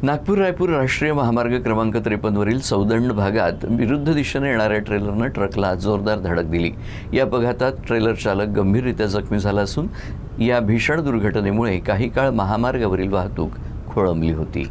नागपूर रायपूर राष्ट्रीय महामार्ग क्रमांक 53 वरील सौदंड भागात विरुद्ध दिशेने येणाऱ्या ट्रेलरनं ट्रकला जोरदार धडक दिली। या अपघातात ट्रेलर चालक गंभीररीत्या जखमी झाला असून या भीषण दुर्घटनेमुळे काही काळ महामार्गावरील वाहतूक खोळंबली होती।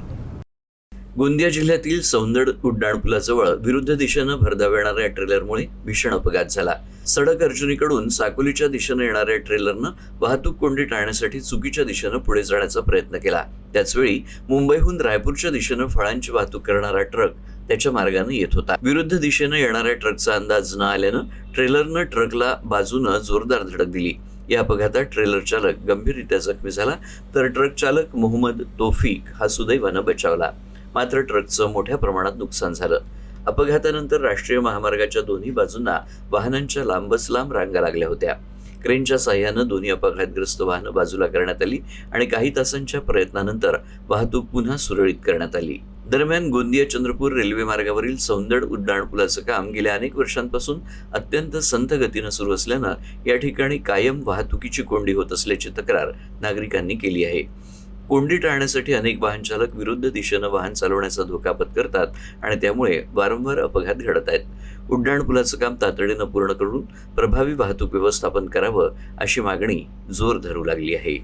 गोंदिया जिल्ह्यातील सौंदड उड्डाणपुलाजवळ विरुद्ध दिशेनं भरधाव येणाऱ्या ट्रेलरमुळे भीषण अपघात झाला। सडक अर्जुनीकडून साकोलीच्या दिशेनं येणाऱ्या ट्रेलरनं वाहतूक कोंडी टाळण्यासाठी चुकीच्या दिशेनं पुढे जाण्याचा प्रयत्न केला। त्याचवेळी मुंबईहून रायपूरच्या दिशेनं फळांची वाहतूक करणारा ट्रक त्याच्या मार्गाने येत होता। विरुद्ध दिशेनं येणाऱ्या ट्रकचा अंदाज न आल्यानं ट्रेलरनं ट्रकला बाजूनं जोरदार धडक दिली। या अपघातात ट्रेलर चालक गंभीररीत्या जखमी झाला, तर ट्रक चालक मोहम्मद तौफिक हा सुदैवानं बचावला। मात्र ट्रकचं मोठ्या प्रमाणात नुकसान झालं। अपघातानंतर राष्ट्रीय महामार्गाच्या दोन्ही बाजूंना वाहनांच्या लांबच लांब रांगा लागल्या होत्या। क्रेनच्या साह्यानं दोन्ही अपघातग्रस्त वाहनं बाजूला करण्यात आली आणि काही तासांच्या प्रयत्नानंतर वाहतूक पुन्हा सुरळीत करण्यात आली। दरम्यान गोंदिया चंद्रपूर रेल्वे मार्गावरील सौंदड उड्डाणपुलाचं काम गेल्या अनेक वर्षांपासून अत्यंत संथ गतीनं सुरू असल्यानं या ठिकाणी कायम वाहतुकीची कोंडी होत असल्याची तक्रार नागरिकांनी केली आहे। कोंडी टाळण्यासाठी अनेक वाहन चालक विरुद्ध दिशेनं वाहन चालवण्याचा धोका पत्करतात आणि त्यामुळे वारंवार अपघात घडत आहेत। उड्डाणपुलाचं काम तातडीनं पूर्ण करून प्रभावी वाहतूक व्यवस्थापन करावं अशी मागणी जोर धरू लागली आहे।